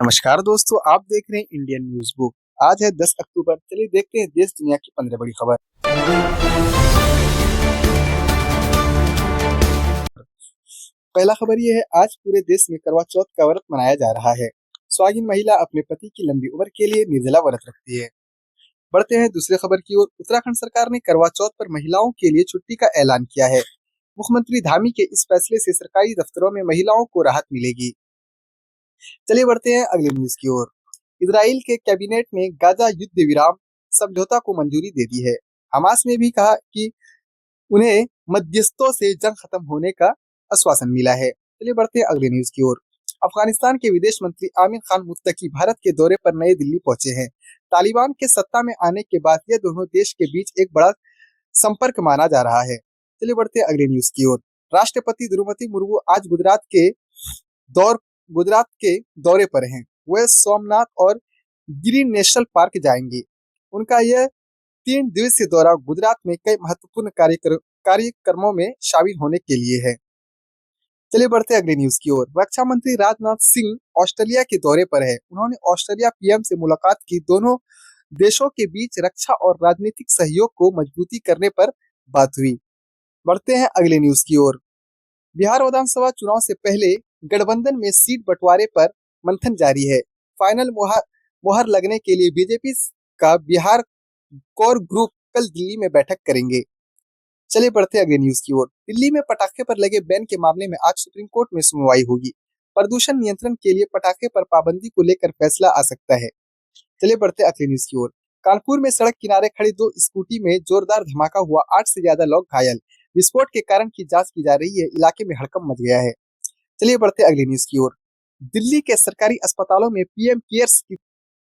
नमस्कार दोस्तों, आप देख रहे हैं इंडियन न्यूज बुक। आज है 10 अक्टूबर। चलिए देखते हैं देश दुनिया की 15 बड़ी खबर। पहला खबर ये है, आज पूरे देश में करवा चौथ का व्रत मनाया जा रहा है। सुहागिन महिला अपने पति की लंबी उम्र के लिए निर्जला व्रत रखती है। बढ़ते हैं दूसरे खबर की ओर। उत्तराखंड सरकार ने करवा चौथ पर महिलाओं के लिए छुट्टी का ऐलान किया है। मुख्यमंत्री धामी के इस फैसले से सरकारी दफ्तरों में महिलाओं को राहत मिलेगी। चलिए बढ़ते हैं अगले न्यूज की ओर। इजराइल के कैबिनेट ने गाजा युद्ध विराम समझौता को मंजूरी दे दी है। हमास ने भी कहा कि उन्हें मध्यस्थों से जंग खत्म होने का आश्वासन मिला है। चलिए बढ़ते हैं अगले न्यूज की ओर। अफगानिस्तान के विदेश मंत्री आमिर खान मुत्तकी भारत के दौरे पर नई दिल्ली पहुंचे हैं। तालिबान के सत्ता में आने के बाद यह दोनों देश के बीच एक बड़ा संपर्क माना जा रहा है। चलिए बढ़ते हैं अगले न्यूज की ओर। राष्ट्रपति द्रौपदी मुर्मू आज दौर गुजरात के दौरे पर हैं। वे सोमनाथ और गिरी नेशनल पार्क जाएंगे। उनका यह 3 दिवसीय दौरा गुजरात में कई महत्वपूर्ण कार्यक्रमों में शामिल होने के लिए है। चलिए बढ़ते अगले न्यूज की ओर। रक्षा मंत्री राजनाथ सिंह ऑस्ट्रेलिया के दौरे पर है। उन्होंने ऑस्ट्रेलिया पीएम से मुलाकात की। दोनों देशों के बीच रक्षा और राजनीतिक सहयोग को मजबूती करने पर बात हुई। बढ़ते हैं अगले न्यूज की ओर। बिहार विधानसभा चुनाव से पहले गठबंधन में सीट बंटवारे पर मंथन जारी है। फाइनल मुहर लगने के लिए बीजेपी का बिहार कोर ग्रुप कल दिल्ली में बैठक करेंगे। चलिए बढ़ते अगले न्यूज की ओर। दिल्ली में पटाखे पर लगे बैन के मामले में आज सुप्रीम कोर्ट में सुनवाई होगी। प्रदूषण नियंत्रण के लिए पटाखे पर पाबंदी को लेकर फैसला आ सकता है। चलिए बढ़ते अगले न्यूज की ओर। कानपुर में सड़क किनारे खड़ी 2 स्कूटी में जोरदार धमाका हुआ, 8 से ज्यादा लोग घायल। विस्फोट के कारण की जांच की जा रही है। इलाके में हड़कंप मच गया है। चलिए बढ़ते अगले न्यूज की ओर। दिल्ली के सरकारी अस्पतालों में पीएम केयर्स की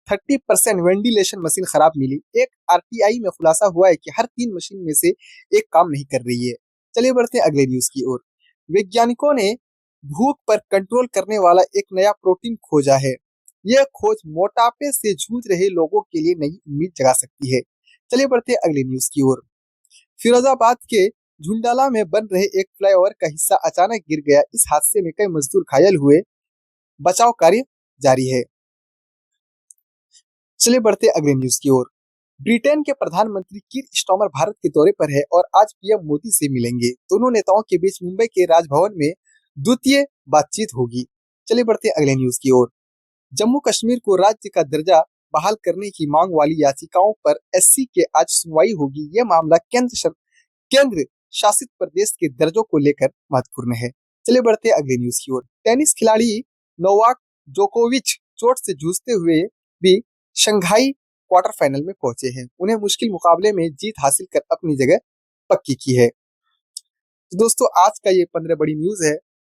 30% वेंटिलेशन मशीन खराब मिली। एक आरटीआई में खुलासा हुआ है कि हर 3 मशीन में से एक काम नहीं कर रही है। चलिए बढ़ते हैं अगले न्यूज की ओर। वैज्ञानिकों ने भूख पर कंट्रोल करने वाला एक नया प्रोटीन खोजा है। यह खोज मोटापे से जूझ रहे लोगों के लिए नई उम्मीद जगा सकती है। चलिए बढ़ते हैं अगले न्यूज की ओर। फिरोजाबाद के झुंडाला में बन रहे एक फ्लाईओवर का हिस्सा अचानक गिर गया। इस हादसे में कई मजदूर घायल हुए। बचाव कार्य जारी है। चलिए बढ़ते अगले न्यूज की ओर। ब्रिटेन के प्रधानमंत्री कीर स्टारमर भारत के दौरे पर है और आज पीएम मोदी से मिलेंगे। दोनों नेताओं के बीच मुंबई के राजभवन में द्वितीय बातचीत होगी। चलिए बढ़ते अगले न्यूज की ओर। जम्मू कश्मीर को राज्य का दर्जा बहाल करने की मांग वाली याचिकाओं पर एससी के आज सुनवाई होगी। यह मामला केंद्र शासित प्रदेश के दर्जों को लेकर महत्वपूर्ण है। चलिए बढ़ते अगले न्यूज की ओर। टेनिस खिलाड़ी नोवाक जोकोविच चोट से जूझते हुए भी शंघाई क्वार्टर फाइनल में पहुंचे हैं। उन्हें मुश्किल मुकाबले में जीत हासिल कर अपनी जगह पक्की की है। तो दोस्तों, आज का ये 15 बड़ी न्यूज है।